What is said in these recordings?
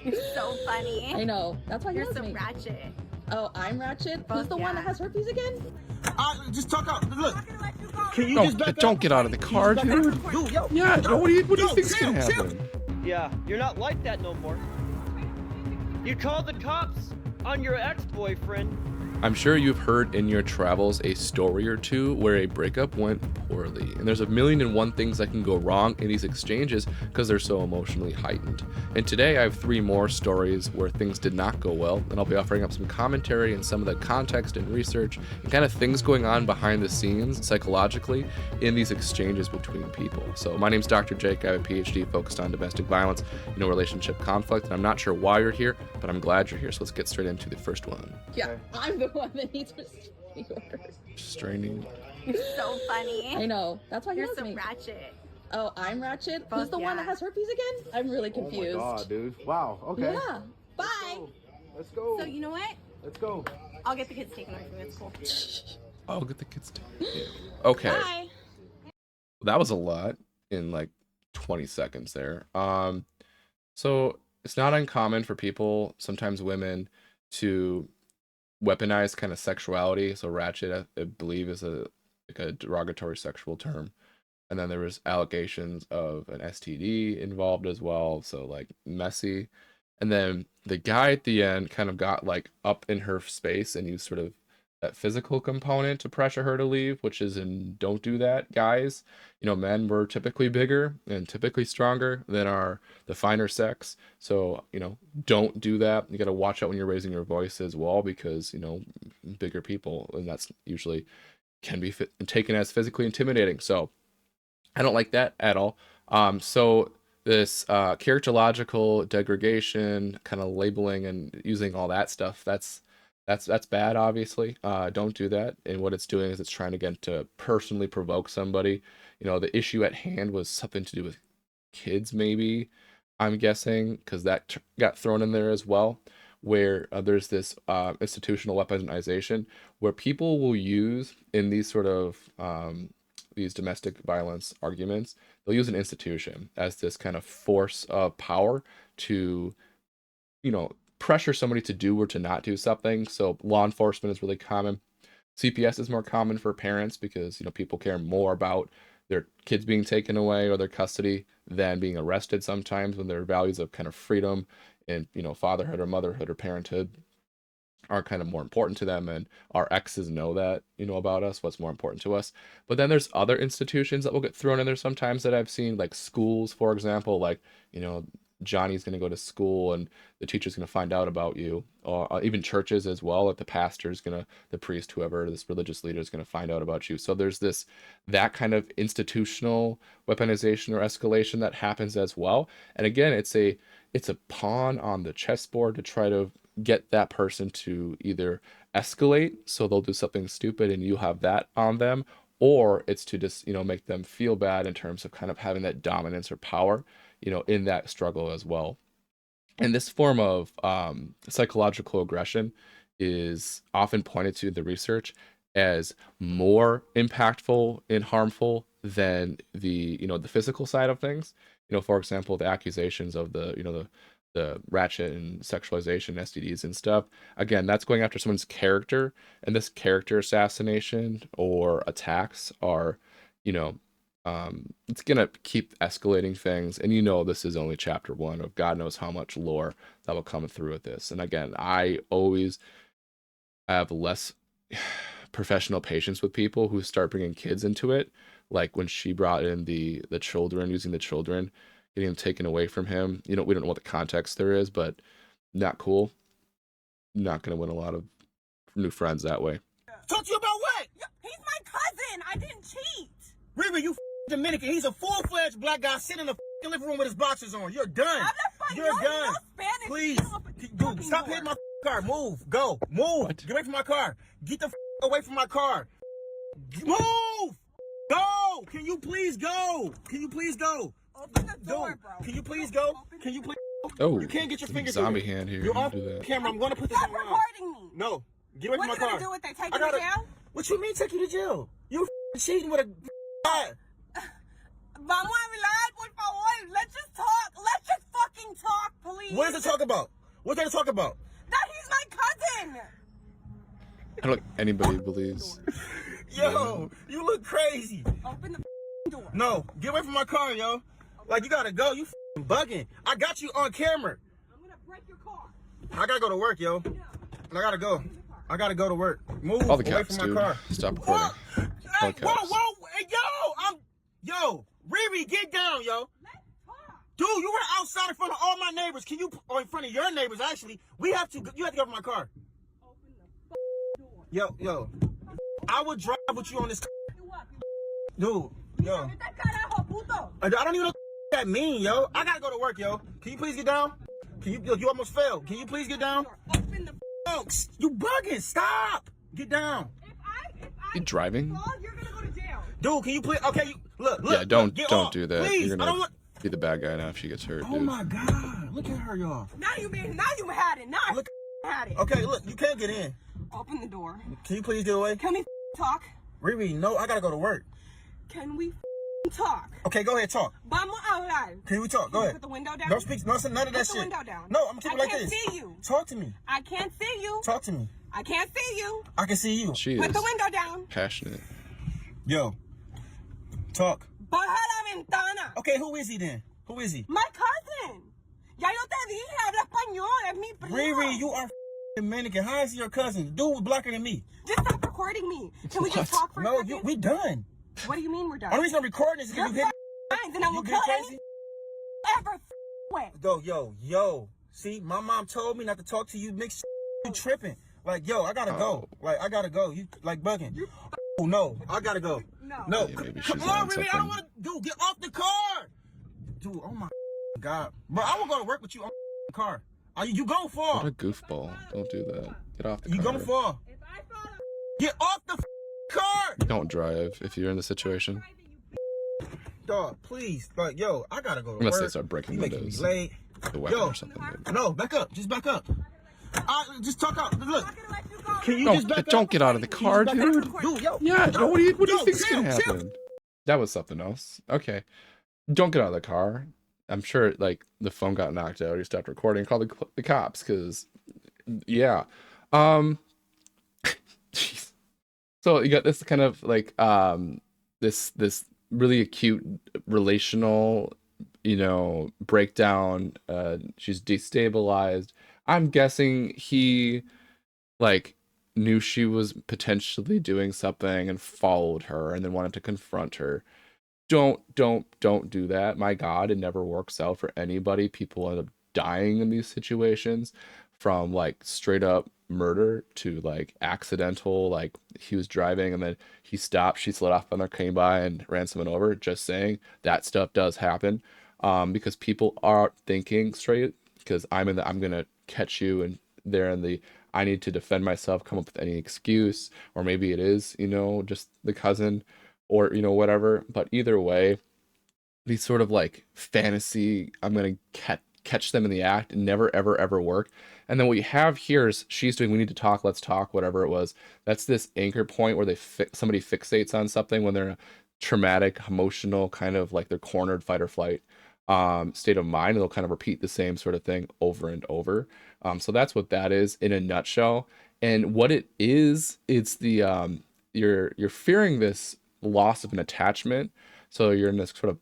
You're so funny. I know. That's why he You're loves so me. ratchet. Oh, I'm ratchet? Fuck Who's the one yeah. that has herpes again? Just talk out. Look, can you No, just back up? don't get out of the car, dude. Dude, yo. Yeah, yo, what do you yo, think's chill, gonna chill. happen? Yeah, you're not like that no more. You called the cops on your ex-boyfriend. I'm sure you've heard in your travels a story or two where a breakup went poorly, and there's a million and one things that can go wrong in these exchanges because they're so emotionally heightened. And today I have 3 more stories where things did not go well, and I'll be offering up some commentary and some of the context and research and kind of things going on behind the scenes psychologically in these exchanges between people. So my name's Dr. Jake. I have a PhD focused on domestic violence, relationship conflict, and I'm not sure why you're here, but I'm glad you're here. So let's get straight into the first one. Yeah, I'm the one that needs restraining orders. Restraining. You're so funny. I know. That's why he You're loves so me. ratchet. Oh, I'm ratchet? Fuck Who's the one yeah. that has herpes again? I'm really confused. Oh my god, dude. Wow, okay. Yeah. Bye. Let's go. So you know what? Let's go. I'll get the kids taken away from you. It's cool. I'll get the kids to. Okay. Bye. That was a lot in like 20 seconds there. So it's not uncommon for people, sometimes women, to weaponize kind of sexuality. So ratchet, I believe, is a derogatory sexual term. And then there was allegations of an STD involved as well. So like messy. And then the guy at the end kind of got like up in her space and used sort of that physical component to pressure her to leave, which is in don't do that, guys. Men were typically bigger and typically stronger than the finer sex. So, don't do that. You got to watch out when you're raising your voice as well, because, bigger people, and that's usually can be taken as physically intimidating. So I don't like that at all. So this characterological degradation, kind of labeling and using all that stuff, that's bad, obviously. Don't do that. And what it's doing is it's trying again to personally provoke somebody. The issue at hand was something to do with kids, maybe, I'm guessing, because that got thrown in there as well, where there's this institutional weaponization where people will use in these sort of these domestic violence arguments, they'll use an institution as this kind of force of power to, pressure somebody to do or to not do something. So law enforcement is really common. CPS is more common for parents because, people care more about their kids being taken away or their custody than being arrested sometimes, when their values of kind of freedom and, fatherhood or motherhood or parenthood are kind of more important to them. And our exes know that, about us, what's more important to us. But then there's other institutions that will get thrown in there sometimes that I've seen, like schools, for example, like, Johnny's going to go to school and the teacher's going to find out about you, or even churches as well, like the pastor's the priest, whoever, this religious leader is going to find out about you. So there's that kind of institutional weaponization or escalation that happens as well. And again, it's a pawn on the chessboard to try to get that person to either escalate, so they'll do something stupid and you have that on them, or it's to just, make them feel bad in terms of kind of having that dominance or power, in that struggle as well. And this form of psychological aggression is often pointed to in the research as more impactful and harmful than the physical side of things. For example, the accusations of the ratchet and sexualization, STDs and stuff. Again, that's going after someone's character, and this character assassination or attacks are, it's gonna keep escalating things. And this is only chapter 1 of God knows how much lore that will come through with this. And again, I always have less professional patience with people who start bringing kids into it. Like when she brought in the children, using the children, getting them taken away from him. We don't know what the context there is, but not cool. Not gonna win a lot of new friends that way. Talk to you about what? He's my cousin. I didn't cheat. Riri, you Dominican. He's a full-fledged black guy sitting in the living room with his boxers on. You're done. I'm not fucking. You're done. No Spanish. Please. Dude, stop hitting my car. Move. Go. Move. What? Get away from my car. Get the away from my car. Move. Go. Can you please go? Can you please go? Open the door, Dude, bro. can you please go? Can you please? Oh, You can't get your fingers zombie in it. hand here. You're You off do that. camera. I'm going to put this Stop on. recording me. No. Get away What from are my you car. gonna do with that? Take I it to gotta- jail? What you mean take you to jail? You cheating with a guy. Vamos a hablar, por favor. Let's just talk. Let's just fucking talk, please. please. What is it talk about? What's there to talk about? That he's my cousin. I don't think anybody believes. Yo, you look crazy. Open the door. No, get away from my car, yo. Like, you gotta go. You bugging. I got you on camera. I'm gonna break your car. I gotta go to work, yo. I gotta go. I gotta go to work. Move All the away cops, from dude. my car. Stop recording. Hey, All the cops. whoa, hey, yo, Riri, get down, yo. Let's talk. Dude, you were outside in front of all my neighbors. Can you, or in front of your neighbors, actually. You have to go from my car. Open the door. Yo, I would drive with you on this car. You up, Dude, yo. Vete al carajo, puto. I don't even know what that mean, yo. I gotta go to work, yo. Can you please get down? You almost failed. Can you please get down? Open the Oh, you bugging. Stop. Get down. If I You driving? fall, you're gonna go to jail. Dude, can you please? Okay, look. Yeah, don't get don't off. do that. Please, You're I don't gonna want. be the bad guy now if she gets hurt, Oh dude. my God, look at her, y'all. Now you had it. Now Look. I had it. Okay, look, you can't get in. Open the door. Can you please get away? Can we talk? Riri, no, I gotta go to work. Can we talk? Okay, go ahead, talk. Vamos a hablar. Can we talk? Go Can you ahead. put the window down? Don't speak. No, none of that Put the shit. window down. No, I'm gonna keep it like I can't this. see you. Talk to me. I can't see you. Talk to me. I can't see you. I can see you. She Put is the window down. passionate. Yo, talk. Baja la ventana. Okay, who is he then? Who is he? My cousin. Ya yo te dije, habla español. Es mi primo. Riri, you are Dominican. How is he your cousin? The dude was blacker than me. Just stop recording me. Can we just talk for a No, second? we done. What do you mean we're done? Only reason I'm recording is You're because you hit fine. Then I will you kill get any crazy. ever with. Yo. See, my mom told me not to talk to you. Mix you tripping. Like, yo, I gotta go. Like, I gotta go. You like bugging. Oh no, I gotta go. No, Yeah, maybe come she's on, on Riri. I don't something. want to. Dude, get off the car. Dude, oh my God, bro, I will go to work with you on the car. Are you gonna fall? What a goofball. Don't do that. Get off the You car. gonna fall? If I fall, Get off the car, Don't drive if you're in the situation. dog. Please, like, yo, I gotta go to Unless work. they start breaking You making me windows. late. The weapon Yo. or something. maybe. No, back up. Just back up. Just talk out. Look, I'm gonna let you go. can you No, just back up? don't get out of the Can you car, just back up? dude. Dude, yo. Yeah, no, what do you Yo, think's gonna chill. happen? That was something else. Okay. Don't get out of the car. I'm sure, like, the phone got knocked out. You stopped recording and called the cops, because, yeah. Jeez. So you got this kind of, like, this really acute relational, breakdown. She's destabilized. I'm guessing he, like, knew she was potentially doing something and followed her and then wanted to confront her. Don't do that. My God, it never works out for anybody. People end up dying in these situations, from like straight up murder to like accidental, like he was driving and then he stopped, she slid off, and there came by and ran someone over. Just saying, that stuff does happen, because people aren't thinking straight, because I'm gonna catch you, and they're in the I need to defend myself, come up with any excuse, or maybe it is, just the cousin, or whatever. But either way, these sort of like fantasy, I'm gonna catch them in the act, never ever work. And then what you have here is she's doing we need to talk, let's talk, whatever it was. That's this anchor point where somebody fixates on something when they're in a traumatic, emotional, kind of like they're cornered, fight or flight state of mind, and they'll kind of repeat the same sort of thing over and over. So that's what that is in a nutshell. And what it is, it's the you're fearing this loss of an attachment. So you're in this sort of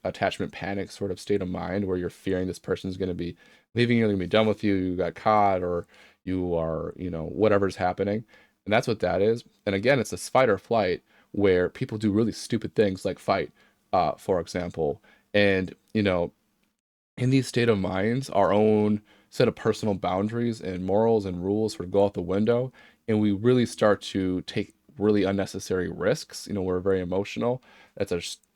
attachment panic sort of state of mind, where you're fearing this person's going to be leaving you, they're going to be done with you, you got caught, or you are, whatever's happening. And that's what that is. And again, it's this fight or flight where people do really stupid things like fight, for example. And, in these state of minds, our own set of personal boundaries and morals and rules sort of go out the window, and we really start to take really unnecessary risks. We're very emotional. That's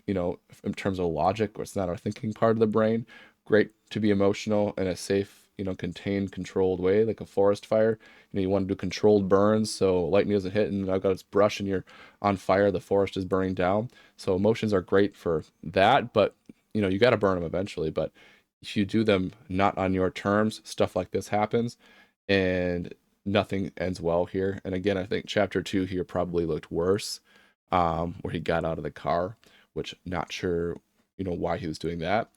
in terms of logic, it's not our thinking part of the brain. Great to be emotional in a safe, contained, controlled way, like a forest fire. You want to do controlled burns so lightning doesn't hit, and I've got its brush and you're on fire, the forest is burning down. So emotions are great for that, but you got to burn them eventually. But if you do them not on your terms, stuff like this happens, and nothing ends well here. And again, I think chapter 2 here probably looked worse, where he got out of the car, which not sure, why he was doing that.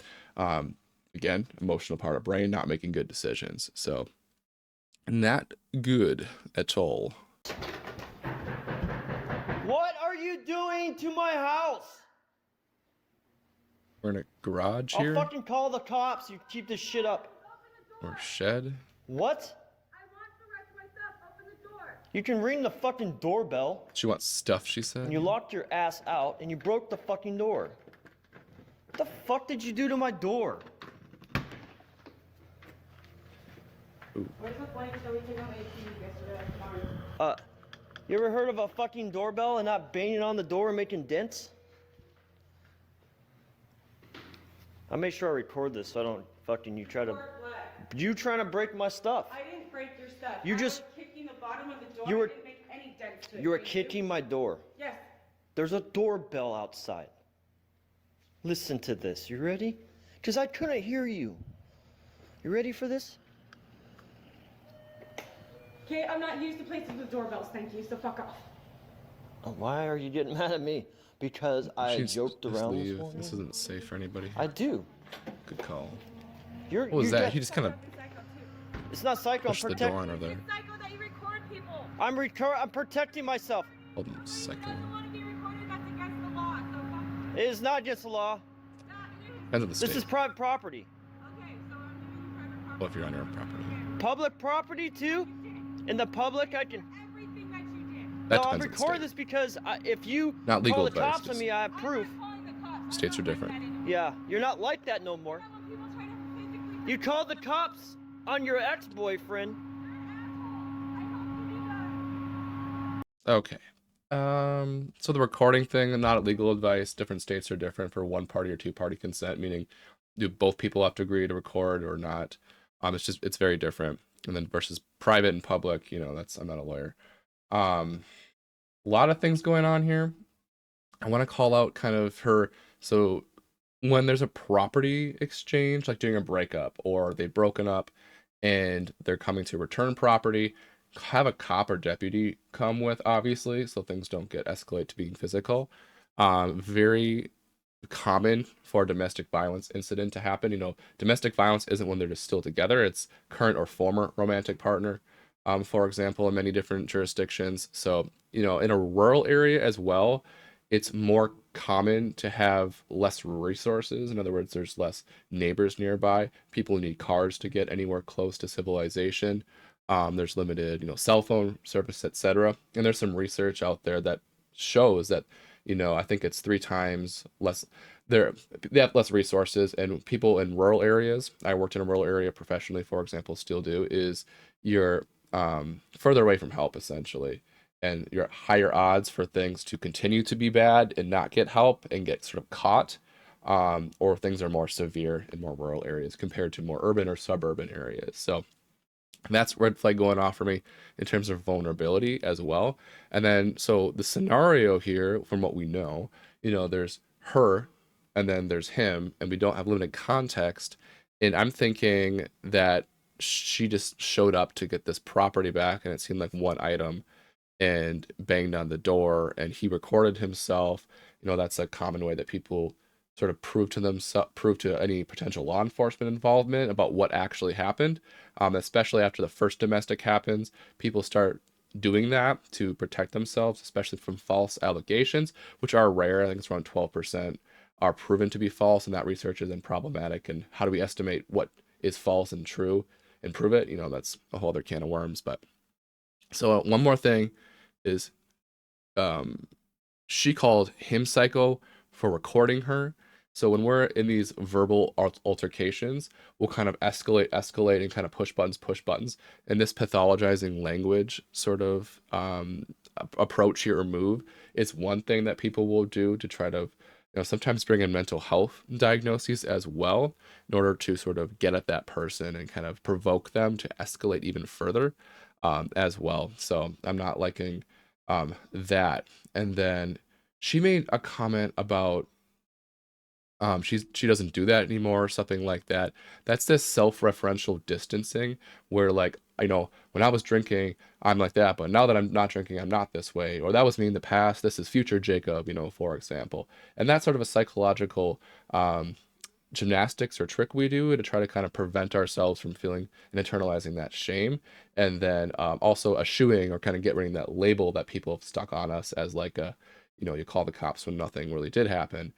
again, emotional part of brain, not making good decisions. So not good at all. What are you doing to my house? We're in a garage I'll here, fucking call the cops. You keep this shit up. or shed. What? You can ring the fucking doorbell. She wants stuff, she said. And you locked your ass out and you broke the fucking door. What the fuck did you do to my door? You ever heard of a fucking doorbell and not banging on the door and making dents? I'll make sure I record this so I don't fucking you trying to break my stuff. I didn't break your stuff. You just was kicking the bottom of the door. You were- I didn't make any dents to it. You were Did kicking my door. Yes. There's a doorbell outside. Listen to this. You ready? Because I couldn't hear you. You ready for this? Okay, I'm not used to placing the doorbells, thank you, so fuck off. Why are you getting mad at me? Because I She's joked just around leave. this morning? This isn't safe for anybody. I do. Good call. You're, What was you're that? just- He just kind of It's not psycho. pushed I'm the protecting. door on her there. It's psycho that you record people. I'm protecting myself. Hold on a second. Doesn't want to be recorded, that's against the law, so fuck. It is not against the law. Depends on the This state. is private property. Okay, so I'm giving you private property. Well, if you're on your own property. Public property too. In the public, I can. Everything that you did. That No, I'm depends on the recording state. this because if you Not legal call the advice, cops on just- me, I have proof. I'm not calling the cops. I'm States not are like different. that anymore. Yeah, you're not like that no more. When people try to physically You called the cops on your ex-boyfriend. Okay. So the recording thing, not legal advice. Different states are different for one party or two party consent, meaning do both people have to agree to record or not? It's very different. And then versus private and public, I'm not a lawyer. A lot of things going on here. I want to call out kind of her. So when there's a property exchange, like doing a breakup or they've broken up and they're coming to return property, have a cop or deputy come with, obviously, so things don't get escalate to being physical. Very common for a domestic violence incident to happen. Domestic violence isn't when they're just still together, it's current or former romantic partner, for example, in many different jurisdictions. So, in a rural area as well, it's more common to have less resources. In other words, there's less neighbors nearby. People need cars to get anywhere close to civilization. There's limited, cell phone service, etc. And there's some research out there that shows that, I think it's 3 times less. They have less resources, and people in rural areas. I worked in a rural area professionally, for example, still do. Is you're further away from help essentially, and you're at higher odds for things to continue to be bad and not get help and get sort of caught, or things are more severe in more rural areas compared to more urban or suburban areas. So that's red flag going off for me in terms of vulnerability as well. And then, so the scenario here, from what we know, there's her and then there's him, and we don't have limited context. And I'm thinking that she just showed up to get this property back, and it seemed like one item, and banged on the door, and he recorded himself. That's a common way that people sort of prove to any potential law enforcement involvement about what actually happened. Especially after the first domestic happens, people start doing that to protect themselves, especially from false allegations, which are rare. I think it's around 12% are proven to be false, and that research is then problematic. And how do we estimate what is false and true and prove it? That's a whole other can of worms. But so one more thing is, she called him psycho for recording her. So when we're in these verbal altercations, we'll kind of escalate, and kind of push buttons. And this pathologizing language sort of approach here or move is one thing that people will do to try to, sometimes bring in mental health diagnoses as well, in order to sort of get at that person and kind of provoke them to escalate even further, as well. So I'm not liking that. And then she made a comment about she doesn't do that anymore, or something like that. That's this self-referential distancing, where like, when I was drinking, I'm like that, but now that I'm not drinking, I'm not this way. Or that was me in the past, this is future Jacob, for example. And that's sort of a psychological gymnastics or trick we do to try to kind of prevent ourselves from feeling and internalizing that shame. And then also eschewing or kind of get rid of that label that people have stuck on us as like a, you call the cops when nothing really did happen,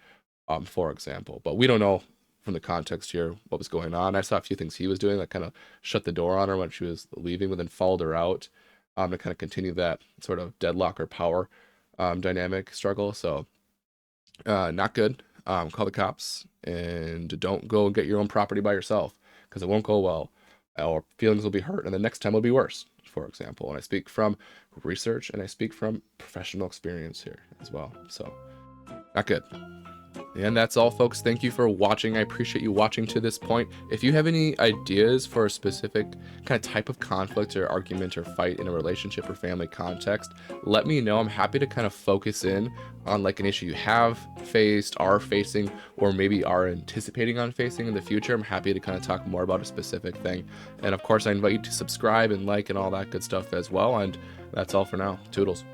for example. But we don't know from the context here what was going on. I saw a few things he was doing that kind of shut the door on her when she was leaving, but then followed her out to kind of continue that sort of deadlock or power dynamic struggle. So not good. Call the cops and don't go and get your own property by yourself, because it won't go well, or feelings will be hurt, and the next time will be worse, for example. And I speak from research and I speak from professional experience here as well. So not good. And that's all, folks. Thank you for watching. I appreciate you watching to this point. If you have any ideas for a specific kind of type of conflict or argument or fight in a relationship or family context, let me know. I'm happy to kind of focus in on like an issue you have faced, are facing, or maybe are anticipating on facing in the future. I'm happy to kind of talk more about a specific thing. And of course, I invite you to subscribe and like and all that good stuff as well. And that's all for now. Toodles.